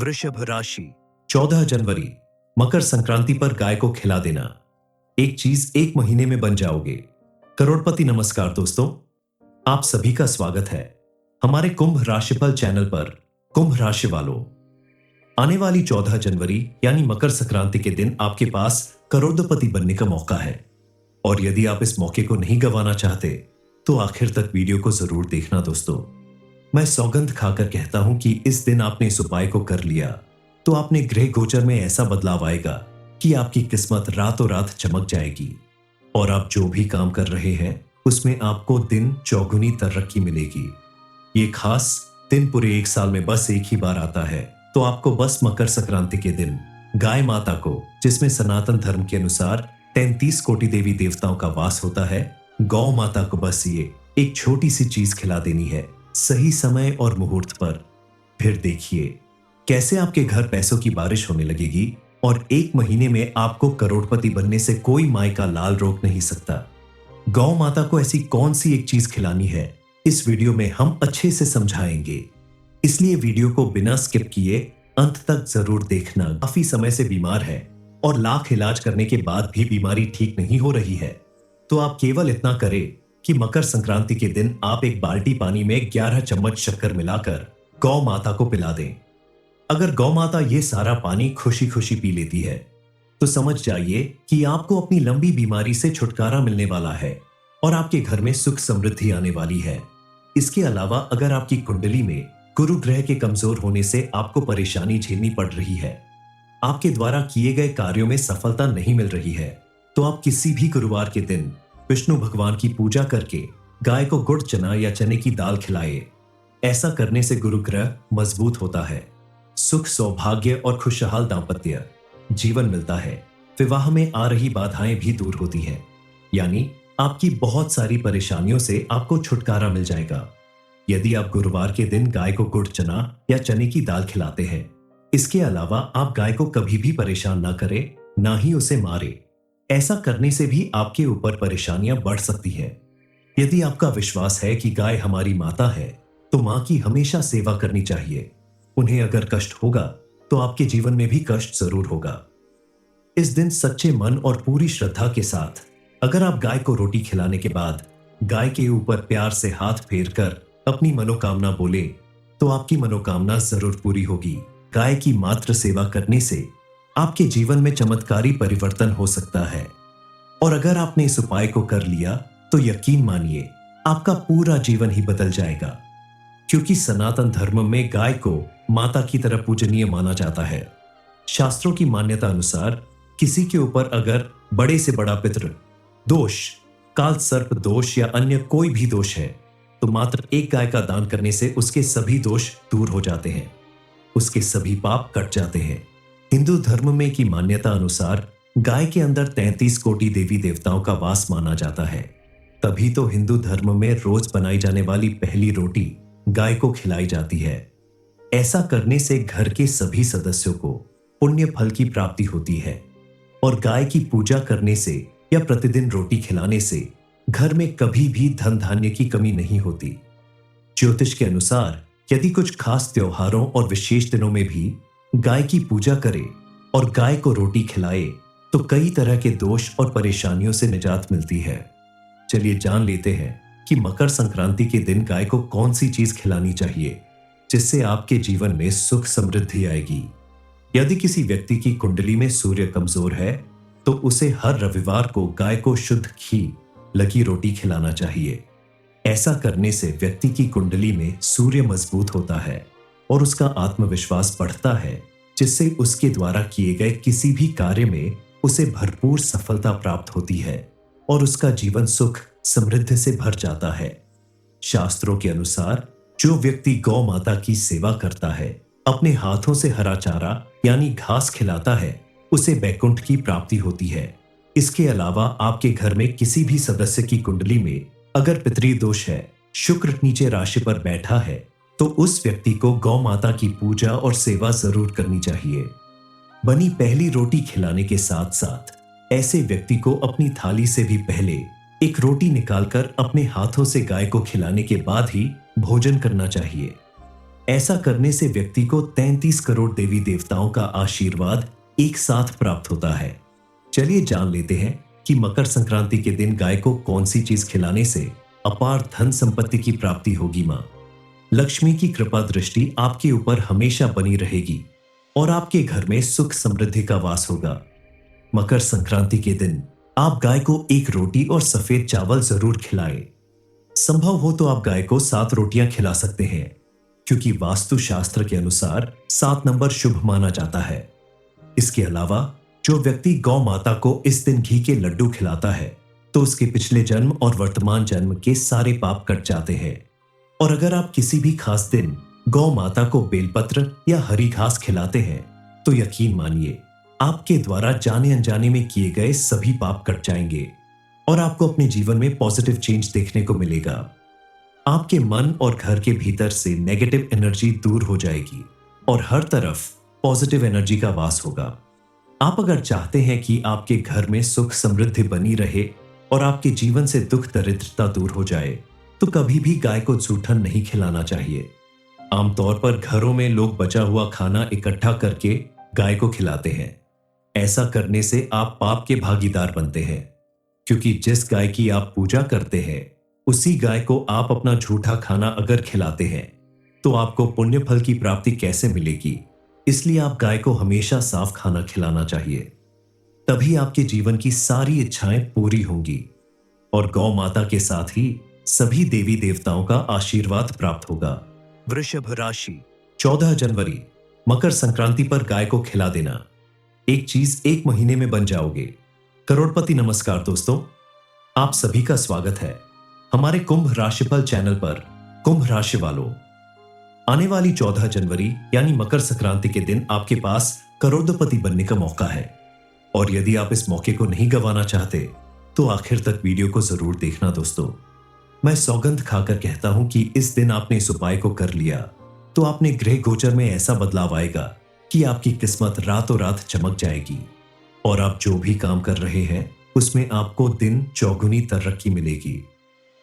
वृषभ राशि 14 जनवरी मकर संक्रांति पर गाय को खिला देना। एक चीज एक महीने में बन जाओगे। करोड़पति नमस्कार दोस्तों, आप सभी का स्वागत है हमारे कुंभ राशिफल चैनल पर। कुंभ राशि वालों, आने वाली 14 जनवरी यानी मकर संक्रांति के दिन आपके पास करोड़पति बनने का मौका है। और यदि आप इस मौके को नहीं गंवाना चाहते तो आखिर तक वीडियो को जरूर देखना दोस्तों। मैं सौगंध खाकर कहता हूं कि इस दिन आपने इस उपाय को कर लिया तो आपने ग्रह गोचर में ऐसा बदलाव आएगा कि आपकी किस्मत रातों रात चमक जाएगी और आप जो भी काम कर रहे हैं उसमें आपको दिन चौगुनी तरक्की मिलेगी। ये खास दिन पूरे एक साल में बस एक ही बार आता है, तो आपको बस मकर संक्रांति के दिन गाय माता को, जिसमें सनातन धर्म के अनुसार 33 कोटि देवी देवताओं का वास होता है, गौ माता को बस ये एक छोटी सी चीज खिला देनी है, सही समय और मुहूर्त पर। फिर देखिए कैसे आपके घर पैसों की बारिश होने लगेगी और एक महीने में आपको करोड़पति बनने से कोई माय का लाल रोक नहीं सकता। गौ माता को ऐसी कौन सी एक चीज खिलानी है, इस वीडियो में हम अच्छे से समझाएंगे, इसलिए वीडियो को बिना स्किप किए अंत तक जरूर देखना। काफी समय से बीमार है और लाख इलाज करने के बाद भी बीमारी ठीक नहीं हो रही है, तो आप केवल इतना करें कि मकर संक्रांति के दिन आप एक बाल्टी पानी में 11 चम्मच शक्कर मिलाकर गौ माता को पिला दें। अगर गौ माता ये सारा पानी खुशी खुशी पी लेती है तो समझ जाइए कि आपको अपनी लंबी बीमारी से छुटकारा मिलने वाला है और आपके घर में सुख समृद्धि आने वाली है। इसके अलावा अगर आपकी कुंडली में गुरु ग्रह के कमजोर होने से आपको परेशानी झेलनी पड़ रही है, आपके द्वारा किए गए कार्यों में सफलता नहीं मिल रही है, तो आप किसी भी गुरुवार के दिन विष्णु भगवान की पूजा करके गाय को गुड़ चना या चने की दाल खिलाए। ऐसा करने से गुरु ग्रह मजबूत होता है, सुख सौभाग्य और खुशहाल दाम्पत्य जीवन मिलता है। विवाह में आ रही बाधाएं भी दूर होती हैं, यानी आपकी बहुत सारी परेशानियों से आपको छुटकारा मिल जाएगा यदि आप गुरुवार के दिन गाय को गुड़ चना या चने की दाल खिलाते हैं। इसके अलावा आप गाय को कभी भी परेशान ना करें, ना ही उसे मारे। ऐसा करने से भी आपके ऊपर परेशानियां बढ़ सकती हैं। यदि आपका विश्वास है कि गाय हमारी माता है तो मां की हमेशा सेवा करनी चाहिए। उन्हें अगर कष्ट होगा तो आपके जीवन में भी कष्ट जरूर होगा। इस दिन सच्चे मन और पूरी श्रद्धा के साथ अगर आप गाय को रोटी खिलाने के बाद गाय के ऊपर प्यार से हाथ फेर कर अपनी मनोकामना बोले तो आपकी मनोकामना जरूर पूरी होगी। गाय की मात्र सेवा करने से आपके जीवन में चमत्कारी परिवर्तन हो सकता है और अगर आपने इस उपाय को कर लिया तो यकीन मानिए आपका पूरा जीवन ही बदल जाएगा, क्योंकि सनातन धर्म में गाय को माता की तरह पूजनीय माना जाता है। शास्त्रों की मान्यता अनुसार किसी के ऊपर अगर बड़े से बड़ा पितृ दोष, काल सर्प दोष या अन्य कोई भी दोष है तो मात्र एक गाय का दान करने से उसके सभी दोष दूर हो जाते हैं, उसके सभी पाप कट जाते हैं। हिंदू धर्म में की मान्यता अनुसार गाय के अंदर 33 कोटि देवी देवताओं का वास माना जाता है, तभी तो हिंदू धर्म में रोज बनाई जाने वाली पहली रोटी गाय को खिलाई जाती है। ऐसा करने से घर के सभी सदस्यों को पुण्य फल की प्राप्ति होती है और गाय की पूजा करने से या प्रतिदिन रोटी खिलाने से घर में कभी भी धन धान्य की कमी नहीं होती। ज्योतिष के अनुसार यदि कुछ खास त्योहारों और विशेष दिनों में भी गाय की पूजा करे और गाय को रोटी खिलाए तो कई तरह के दोष और परेशानियों से निजात मिलती है। चलिए जान लेते हैं कि मकर संक्रांति के दिन गाय को कौन सी चीज खिलानी चाहिए जिससे आपके जीवन में सुख समृद्धि आएगी। यदि किसी व्यक्ति की कुंडली में सूर्य कमजोर है तो उसे हर रविवार को गाय को शुद्ध घी लगी रोटी खिलाना चाहिए। ऐसा करने से व्यक्ति की कुंडली में सूर्य मजबूत होता है और उसका आत्मविश्वास बढ़ता है, जिससे उसके द्वारा किए गए किसी भी कार्य में उसे भरपूर सफलता प्राप्त होती है और उसका जीवन सुख समृद्धि से भर जाता है। शास्त्रों के अनुसार जो व्यक्ति गौ माता की सेवा करता है, अपने हाथों से हरा चारा यानी घास खिलाता है, उसे बैकुंठ की प्राप्ति होती है। इसके अलावा आपके घर में किसी भी सदस्य की कुंडली में अगर पितृ दोष है, शुक्र नीचे राशि पर बैठा है, तो उस व्यक्ति को गौ माता की पूजा और सेवा जरूर करनी चाहिए। बनी पहली रोटी खिलाने के साथ साथ ऐसे व्यक्ति को अपनी थाली से भी पहले एक रोटी निकालकर अपने हाथों से गाय को खिलाने के बाद ही भोजन करना चाहिए। ऐसा करने से व्यक्ति को 33 करोड़ देवी देवताओं का आशीर्वाद एक साथ प्राप्त होता है। चलिए जान लेते हैं कि मकर संक्रांति के दिन गाय को कौन सी चीज खिलाने से अपार धन संपत्ति की प्राप्ति होगी। मां लक्ष्मी की कृपा दृष्टि आपके ऊपर हमेशा बनी रहेगी और आपके घर में सुख समृद्धि का वास होगा। मकर संक्रांति के दिन आप गाय को एक रोटी और सफेद चावल जरूर खिलाएं। संभव हो तो आप गाय को 7 रोटियां खिला सकते हैं, क्योंकि वास्तु शास्त्र के अनुसार 7 नंबर शुभ माना जाता है। इसके अलावा जो व्यक्ति गौ माता को इस दिन घी के लड्डू खिलाता है तो उसके पिछले जन्म और वर्तमान जन्म के सारे पाप कट जाते हैं। और अगर आप किसी भी खास दिन गौ माता को बेलपत्र या हरी घास खिलाते हैं तो यकीन मानिए आपके द्वारा जाने अनजाने में किए गए सभी पाप कट जाएंगे और आपको अपने जीवन में पॉजिटिव चेंज देखने को मिलेगा। आपके मन और घर के भीतर से नेगेटिव एनर्जी दूर हो जाएगी और हर तरफ पॉजिटिव एनर्जी का वास होगा। आप अगर चाहते हैं कि आपके घर में सुख समृद्धि बनी रहे और आपके जीवन से दुख दरिद्रता दूर हो जाए तो कभी भी गाय को जूठन नहीं खिलाना चाहिए। आमतौर पर घरों में लोग बचा हुआ खाना इकट्ठा करके गाय को खिलाते हैं। ऐसा करने से आप पाप के भागीदार बनते हैं, क्योंकि जिस गाय की आप पूजा करते हैं उसी गाय को आप अपना झूठा खाना अगर खिलाते हैं तो आपको पुण्य फल की प्राप्ति कैसे मिलेगी। इसलिए आप गाय को हमेशा साफ खाना खिलाना चाहिए, तभी आपके जीवन की सारी इच्छाएं पूरी होंगी और गौ माता के साथ ही सभी देवी देवताओं का आशीर्वाद प्राप्त होगा। वृषभ राशि, 14 जनवरी मकर संक्रांति पर गाय को खिला देना। एक चीज एक महीने में बन जाओगे। करोड़पति नमस्कार दोस्तों, आप सभी का स्वागत है हमारे कुंभ राशिफल चैनल पर। कुंभ राशि वालों, आने वाली 14 जनवरी यानी मकर संक्रांति के दिन आपके पास करोड़पति बनने का मौका है और यदि आप इस मौके को नहीं गंवाना चाहते तो आखिर तक वीडियो को जरूर देखना दोस्तों। मैं सौगंध खाकर कहता हूं कि इस दिन आपने इस उपाय को कर लिया तो आपने ग्रह गोचर में ऐसा बदलाव आएगा कि आपकी किस्मत रातों रात चमक जाएगी और आप जो भी काम कर रहे हैं उसमें आपको दिन चौगुनी तरक्की मिलेगी।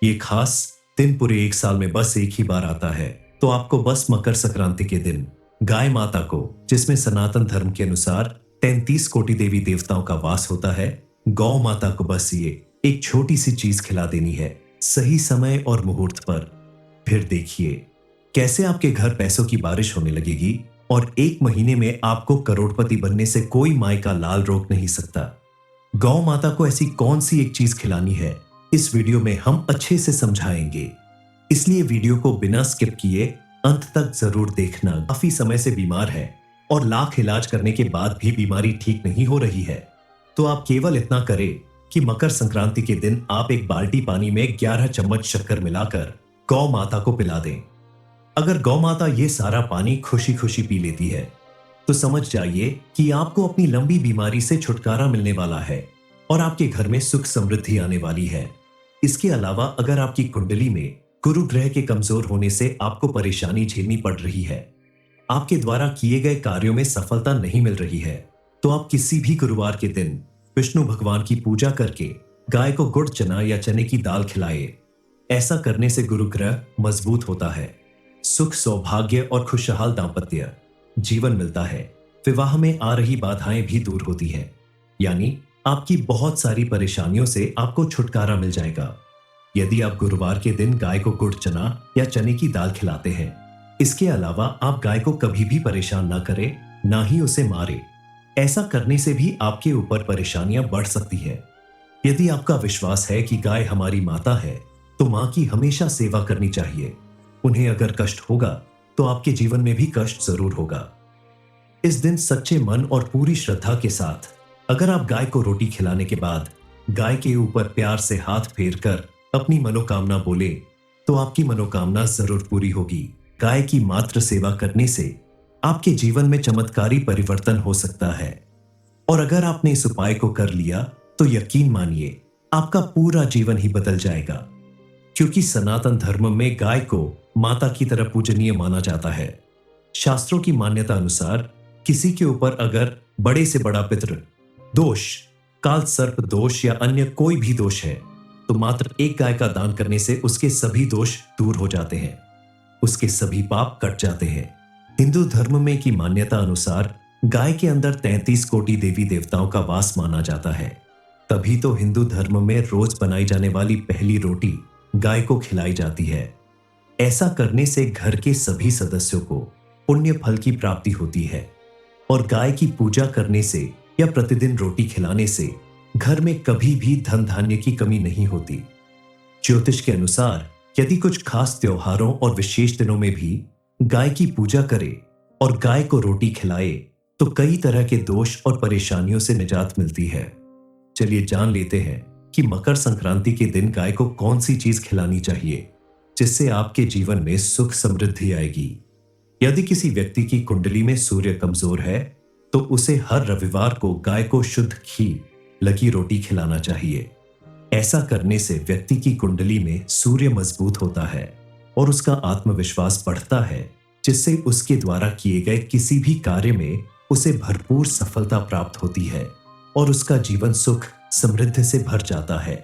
ये खास दिन पूरे एक साल में बस एक ही बार आता है, तो आपको बस मकर संक्रांति के दिन गाय माता को, जिसमें सनातन धर्म के अनुसार 33 कोटि देवी देवताओं का वास होता है, गौ माता को बस ये एक छोटी सी चीज खिला देनी है सही समय और मुहूर्त पर। फिर देखिए कैसे आपके घर पैसों की बारिश होने लगेगी और एक महीने में आपको करोड़पति बनने से कोई माय का लाल रोक नहीं सकता। गौ माता को ऐसी कौन सी एक चीज खिलानी है इस वीडियो में हम अच्छे से समझाएंगे, इसलिए वीडियो को बिना स्किप किए अंत तक जरूर देखना। काफी समय से बीमार है और लाख इलाज करने के बाद भी बीमारी ठीक नहीं हो रही है तो आप केवल इतना करें कि मकर संक्रांति के दिन आप एक बाल्टी पानी में 11 चम्मच शक्कर मिलाकर गौ माता को पिला दें। अगर गौ माता ये सारा पानी खुशी खुशी पी लेती है तो समझ जाइए कि आपको अपनी लंबी बीमारी से छुटकारा मिलने वाला है और आपके घर में सुख समृद्धि आने वाली है। इसके अलावा अगर आपकी कुंडली में गुरु ग्रह के कमजोर होने से आपको परेशानी झेलनी पड़ रही है, आपके द्वारा किए गए कार्यों में सफलता नहीं मिल रही है, तो आप किसी भी गुरुवार के दिन विष्णु भगवान की पूजा करके गाय को गुड़ चना या चने की दाल खिलाए। ऐसा करने से गुरु ग्रह मजबूत होता है, सुख सौभाग्य और खुशहाल दाम्पत्य जीवन मिलता है। विवाह में आ रही बाधाएं भी दूर होती है, यानी आपकी बहुत सारी परेशानियों से आपको छुटकारा मिल जाएगा यदि आप गुरुवार के दिन गाय को गुड़ चना या चने की दाल खिलाते हैं। इसके अलावा आप गाय को कभी भी परेशान ना करें, ना ही उसे मारे। ऐसा करने से भी आपके ऊपर परेशानियां बढ़ सकती है। यदि आपका विश्वास है कि गाय हमारी माता है तो मां की हमेशा सेवा करनी चाहिए। उन्हें अगर कष्ट होगा तो आपके जीवन में भी कष्ट जरूर होगा। इस दिन सच्चे मन और पूरी श्रद्धा के साथ अगर आप गाय को रोटी खिलाने के बाद गाय के ऊपर प्यार से हाथ फेर कर अपनी मनोकामना बोले तो आपकी मनोकामना जरूर पूरी होगी। गाय की मात्र सेवा करने से आपके जीवन में चमत्कारी परिवर्तन हो सकता है और अगर आपने इस उपाय को कर लिया तो यकीन मानिए आपका पूरा जीवन ही बदल जाएगा, क्योंकि सनातन धर्म में गाय को माता की तरह पूजनीय माना जाता है। शास्त्रों की मान्यता अनुसार किसी के ऊपर अगर बड़े से बड़ा पितृ दोष, काल सर्प दोष या अन्य कोई भी दोष है तो मात्र एक गाय का दान करने से उसके सभी दोष दूर हो जाते हैं। उसके सभी पाप कट जाते हैं। हिंदू धर्म में की मान्यता अनुसार गाय के अंदर 33 कोटि देवी देवताओं का वास माना जाता है। तभी तो हिंदू धर्म में रोज बनाई जाने वाली पहली रोटी गाय को खिलाई जाती है। ऐसा करने से घर के सभी सदस्यों को पुण्य फल की प्राप्ति होती है और गाय की पूजा करने से या प्रतिदिन रोटी खिलाने से घर में कभी भी धन धान्य की कमी नहीं होती। ज्योतिष के अनुसार यदि कुछ खास त्योहारों और विशेष दिनों में भी गाय की पूजा करे और गाय को रोटी खिलाए तो कई तरह के दोष और परेशानियों से निजात मिलती है। चलिए जान लेते हैं कि मकर संक्रांति के दिन गाय को कौन सी चीज खिलानी चाहिए जिससे आपके जीवन में सुख समृद्धि आएगी। यदि किसी व्यक्ति की कुंडली में सूर्य कमजोर है तो उसे हर रविवार को गाय को शुद्ध घी लगी रोटी खिलाना चाहिए। ऐसा करने से व्यक्ति की कुंडली में सूर्य मजबूत होता है और उसका आत्मविश्वास बढ़ता है, जिससे उसके द्वारा किए गए किसी भी कार्य में उसे भरपूर सफलता प्राप्त होती है और उसका जीवन सुख समृद्धि से भर जाता है।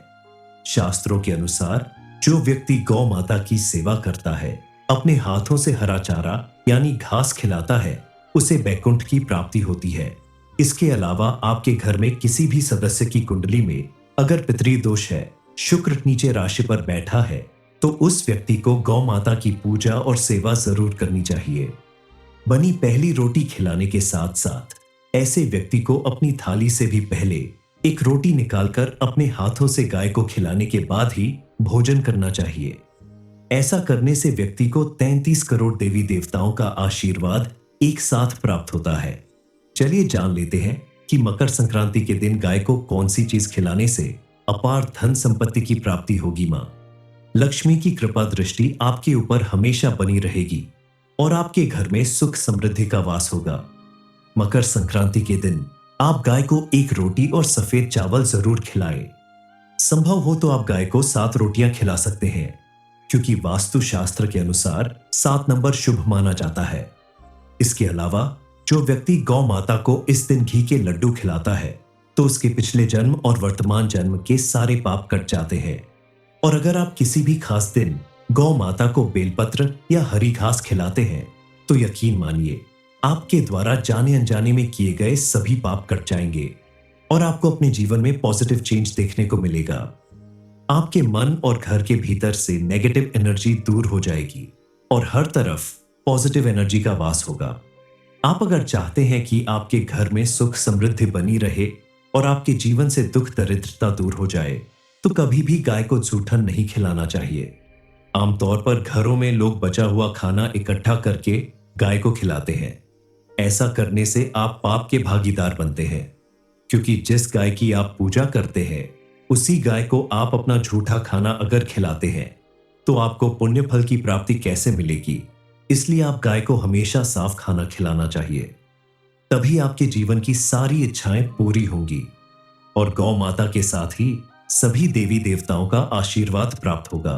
शास्त्रों के अनुसार जो व्यक्ति गौ माता की सेवा करता है, अपने हाथों से हरा चारा यानी घास खिलाता है, उसे बैकुंठ की प्राप्ति होती है। इसके अलावा आपके घर में किसी भी सदस्य की कुंडली में अगर पितृ दोष है, शुक्र नीचे राशि पर बैठा है, तो उस व्यक्ति को गौ माता की पूजा और सेवा जरूर करनी चाहिए। बनी पहली रोटी खिलाने के साथ साथ ऐसे व्यक्ति को अपनी थाली से भी पहले एक रोटी निकालकर अपने हाथों से गाय को खिलाने के बाद ही भोजन करना चाहिए। ऐसा करने से व्यक्ति को 33 करोड़ देवी देवताओं का आशीर्वाद एक साथ प्राप्त होता है। चलिए जान लेते हैं कि मकर संक्रांति के दिन गाय को कौन सी चीज खिलाने से अपार धन संपत्ति की प्राप्ति होगी। मां लक्ष्मी की कृपा दृष्टि आपके ऊपर हमेशा बनी रहेगी और आपके घर में सुख समृद्धि का वास होगा। मकर संक्रांति के दिन आप गाय को एक रोटी और सफेद चावल जरूर खिलाएं। संभव हो तो आप गाय को 7 रोटियां खिला सकते हैं, क्योंकि वास्तु शास्त्र के अनुसार 7 नंबर शुभ माना जाता है। इसके अलावा जो व्यक्ति गौ माता को इस दिन घी के लड्डू खिलाता है तो उसके पिछले जन्म और वर्तमान जन्म के सारे पाप कट जाते हैं। और अगर आप किसी भी खास दिन गौ माता को बेलपत्र या हरी घास खिलाते हैं तो यकीन मानिए आपके द्वारा जाने अनजाने में किए गए सभी पाप कट जाएंगे और आपको अपने जीवन में पॉजिटिव चेंज देखने को मिलेगा। आपके मन और घर के भीतर से नेगेटिव एनर्जी दूर हो जाएगी और हर तरफ पॉजिटिव एनर्जी का वास होगा। आप अगर चाहते हैं कि आपके घर में सुख समृद्धि बनी रहे और आपके जीवन से दुख दरिद्रता दूर हो जाए तो कभी भी गाय को जूठन नहीं खिलाना चाहिए। आमतौर पर घरों में लोग बचा हुआ खाना इकट्ठा करके गाय को खिलाते हैं। ऐसा करने से आप पाप के भागीदार बनते हैं, क्योंकि जिस गाय की आप पूजा करते हैं उसी गाय को आप अपना झूठा खाना अगर खिलाते हैं तो आपको पुण्य फल की प्राप्ति कैसे मिलेगी। इसलिए आप गाय को हमेशा साफ खाना खिलाना चाहिए, तभी आपके जीवन की सारी इच्छाएं पूरी होंगी और गौ माता के साथ ही सभी देवी देवताओं का आशीर्वाद प्राप्त होगा।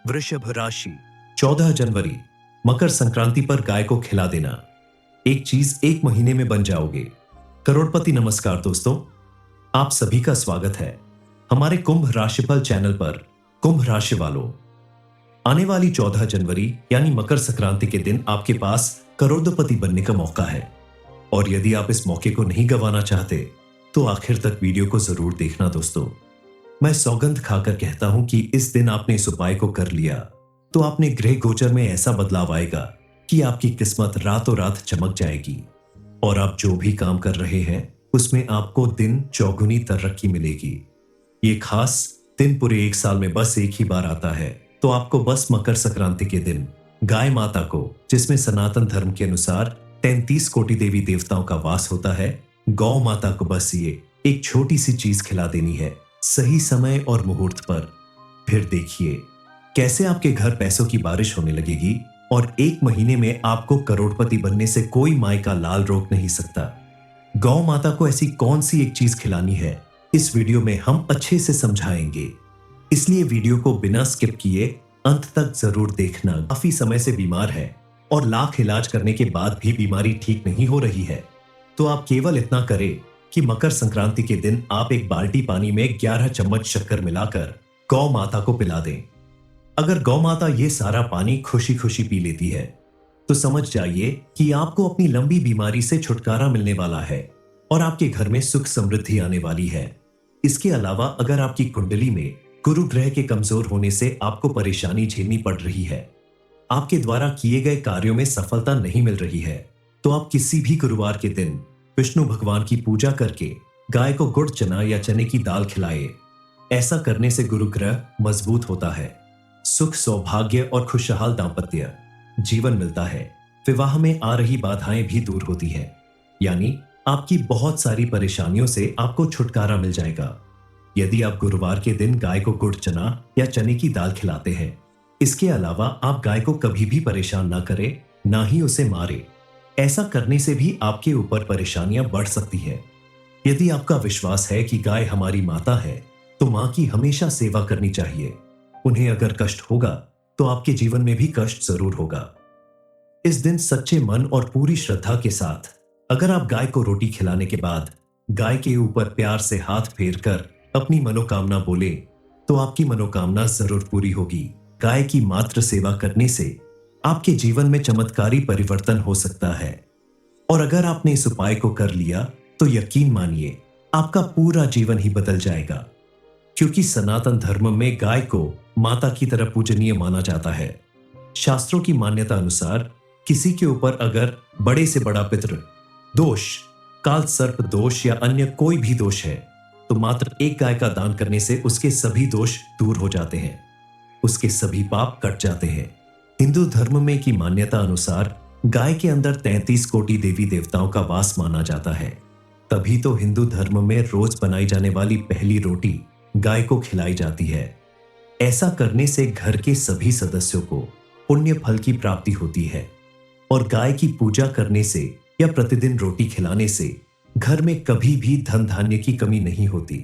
वृषभ राशि 14 जनवरी मकर संक्रांति पर गाय को खिला देना, एक चीज एक महीने में बन जाओगे। करोड़पति नमस्कार दोस्तों, आप सभी का स्वागत है हमारे कुंभ राशिफल चैनल पर। कुंभ राशि वालों, आने वाली 14 जनवरी यानी मकर संक्रांति के दिन आपके पास करोड़पति बनने का मौका है और यदि आप इस मौके को नहीं गंवाना चाहते तो आखिर तक वीडियो को जरूर देखना दोस्तों। मैं सौगंध खाकर कहता हूं कि इस दिन आपने इस उपाय को कर लिया तो आपने ग्रह गोचर में ऐसा बदलाव आएगा कि आपकी किस्मत रातों रात चमक जाएगी और आप जो भी काम कर रहे हैं उसमें आपको दिन चौगुनी तरक्की मिलेगी। ये खास दिन पूरे एक साल में बस एक ही बार आता है, तो आपको बस मकर संक्रांति के दिन गाय माता को, जिसमें सनातन धर्म के अनुसार 33 कोटि देवी देवताओं का वास होता है, गौ माता को बस ये एक छोटी सी चीज खिला देनी है सही समय और मुहूर्त पर। फिर देखिए कैसे आपके घर पैसों की बारिश होने लगेगी और एक महीने में आपको करोड़पति बनने से कोई माय का लाल रोक नहीं सकता। गौ माता को ऐसी कौन सी एक चीज खिलानी है इस वीडियो में हम अच्छे से समझाएंगे, इसलिए वीडियो को बिना स्किप किए अंत तक जरूर देखना। काफी समय से बीमार है और लाख इलाज करने के बाद भी बीमारी ठीक नहीं हो रही है तो आप केवल इतना करें कि मकर संक्रांति के दिन आप एक बाल्टी पानी में 11 चम्मच शक्कर मिलाकर गौ माता को पिला दें। अगर गौ माता ये सारा पानी खुशी खुशी पी लेती है तो समझ जाइए कि आपको अपनी लंबी बीमारी से छुटकारा मिलने वाला है और आपके घर में सुख समृद्धि आने वाली है। इसके अलावा अगर आपकी कुंडली में गुरु ग्रह के कमजोर होने से आपको परेशानी झेलनी पड़ रही है, आपके द्वारा किए गए कार्यों में सफलता नहीं मिल रही है, तो आप किसी भी गुरुवार के दिन विष्णु भगवान की पूजा करके गाय को गुड़ चना या चने की दाल खिलाए। ऐसा करने से गुरु ग्रह मजबूत होता है, सुख सौभाग्य और खुशहाल दाम्पत्य जीवन मिलता है। विवाह में आ रही बाधाएं भी दूर होती हैं, यानी आपकी बहुत सारी परेशानियों से आपको छुटकारा मिल जाएगा यदि आप गुरुवार के दिन गाय को गुड़ चना या चने की दाल खिलाते हैं। इसके अलावा आप गाय को कभी भी परेशान ना करें, ना ही उसे मारे। ऐसा करने से भी आपके ऊपर परेशानियां बढ़ सकती हैं। यदि आपका विश्वास है कि गाय हमारी माता है तो मां की हमेशा सेवा करनी चाहिए। उन्हें अगर कष्ट होगा तो आपके जीवन में भी कष्ट जरूर होगा। इस दिन सच्चे मन और पूरी श्रद्धा के साथ अगर आप गाय को रोटी खिलाने के बाद गाय के ऊपर प्यार से हाथ फेर कर अपनी मनोकामना बोले तो आपकी मनोकामना जरूर पूरी होगी। गाय की मात्र सेवा करने से आपके जीवन में चमत्कारी परिवर्तन हो सकता है और अगर आपने इस उपाय को कर लिया तो यकीन मानिए आपका पूरा जीवन ही बदल जाएगा, क्योंकि सनातन धर्म में गाय को माता की तरह पूजनीय माना जाता है। शास्त्रों की मान्यता अनुसार किसी के ऊपर अगर बड़े से बड़ा पितृ दोष, काल सर्प दोष या अन्य कोई भी दोष है तो मात्र एक गाय का दान करने से उसके सभी दोष दूर हो जाते हैं, उसके सभी पाप कट जाते हैं। हिंदू धर्म में की मान्यता अनुसार गाय के अंदर 33 कोटि देवी देवताओं का वास माना जाता है। तभी तो हिंदू धर्म में रोज बनाई जाने वाली पहली रोटी गाय को खिलाई जाती है। ऐसा करने से घर के सभी सदस्यों को पुण्य फल की प्राप्ति होती है और गाय की पूजा करने से या प्रतिदिन रोटी खिलाने से घर में कभी भी धन धान्य की कमी नहीं होती।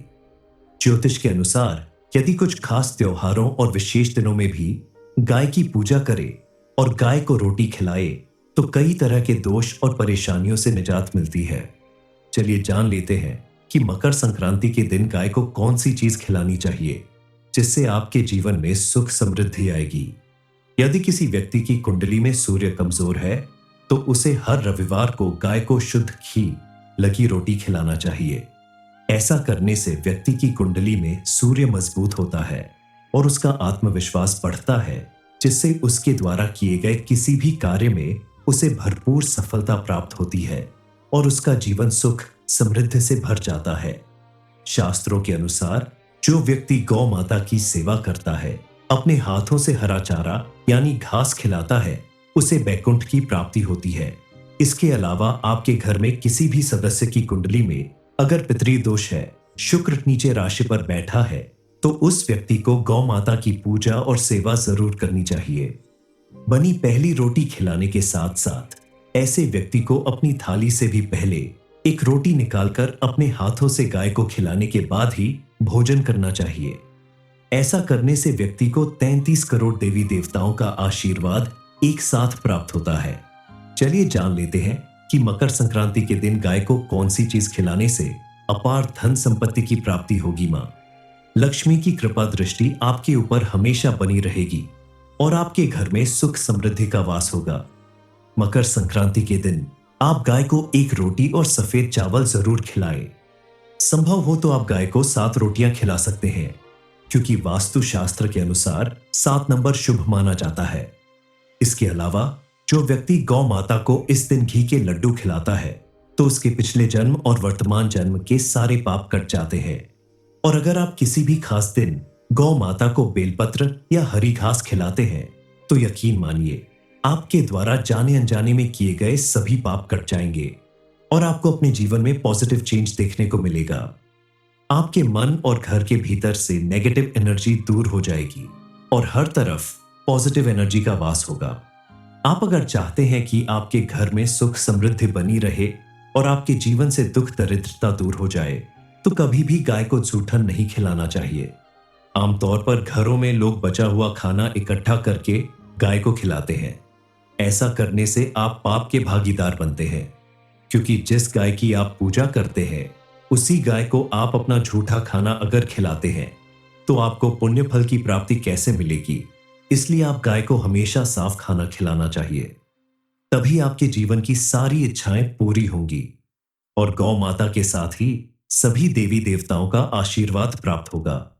ज्योतिष के अनुसार यदि कुछ खास त्योहारों और विशेष दिनों में भी गाय की पूजा करे और गाय को रोटी खिलाए तो कई तरह के दोष और परेशानियों से निजात मिलती है। चलिए जान लेते हैं कि मकर संक्रांति के दिन गाय को कौन सी चीज खिलानी चाहिए जिससे आपके जीवन में सुख समृद्धि आएगी। यदि किसी व्यक्ति की कुंडली में सूर्य कमजोर है तो उसे हर रविवार को गाय को शुद्ध घी लगी रोटी खिलाना चाहिए। ऐसा करने से व्यक्ति की कुंडली में सूर्य मजबूत होता है और उसका आत्मविश्वास बढ़ता है, जिससे उसके द्वारा किए गए किसी भी कार्य में उसे भरपूर सफलता प्राप्त होती है और उसका जीवन सुख समृद्धि से भर जाता है। शास्त्रों के अनुसार जो व्यक्ति गौ माता की सेवा करता है, अपने हाथों से हरा चारा यानी घास खिलाता है, उसे बैकुंठ की प्राप्ति होती है। इसके अलावा आपके घर में किसी भी सदस्य की कुंडली में अगर पितृ दोष है, शुक्र नीचे राशि पर बैठा है, तो उस व्यक्ति को गौ माता की पूजा और सेवा जरूर करनी चाहिए। बनी पहली रोटी खिलाने के साथ साथ ऐसे व्यक्ति को अपनी थाली से भी पहले एक रोटी निकालकर अपने हाथों से गाय को खिलाने के बाद ही भोजन करना चाहिए। ऐसा करने से व्यक्ति को 33 करोड़ देवी देवताओं का आशीर्वाद एक साथ प्राप्त होता है। चलिए जान लेते हैं कि मकर संक्रांति के दिन गाय को कौन सी चीज खिलाने से अपार धन संपत्ति की प्राप्ति होगी। मां लक्ष्मी की कृपा दृष्टि आपके ऊपर हमेशा बनी रहेगी और आपके घर में सुख समृद्धि का वास होगा। मकर संक्रांति के दिन आप गाय को एक रोटी और सफेद चावल जरूर खिलाएं। संभव हो तो आप गाय को 7 रोटियां खिला सकते हैं, क्योंकि वास्तु शास्त्र के अनुसार 7 नंबर शुभ माना जाता है। इसके अलावा जो व्यक्ति गौ माता को इस दिन घी के लड्डू खिलाता है तो उसके पिछले जन्म और वर्तमान जन्म के सारे पाप कट जाते हैं। और अगर आप किसी भी खास दिन गौ माता को बेलपत्र या हरी घास खिलाते हैं तो यकीन मानिए आपके द्वारा जाने अनजाने में किए गए सभी पाप कट जाएंगे और आपको अपने जीवन में पॉजिटिव चेंज देखने को मिलेगा। आपके मन और घर के भीतर से नेगेटिव एनर्जी दूर हो जाएगी और हर तरफ पॉजिटिव एनर्जी का वास होगा। आप अगर चाहते हैं कि आपके घर में सुख समृद्धि बनी रहे और आपके जीवन से दुख दरिद्रता दूर हो जाए तो कभी भी गाय को जूठन नहीं खिलाना चाहिए। आमतौर पर घरों में लोग बचा हुआ खाना इकट्ठा करके गाय को खिलाते हैं। ऐसा करने से आप पाप के भागीदार बनते हैं, क्योंकि जिस गाय की आप पूजा करते हैं उसी गाय को आप अपना झूठा खाना अगर खिलाते हैं तो आपको पुण्य फल की प्राप्ति कैसे मिलेगी, इसलिए आप गाय को हमेशा साफ खाना खिलाना चाहिए। तभी आपके जीवन की सारी इच्छाएं पूरी होंगी और गौ माता के साथ ही सभी देवी देवताओं का आशीर्वाद प्राप्त होगा।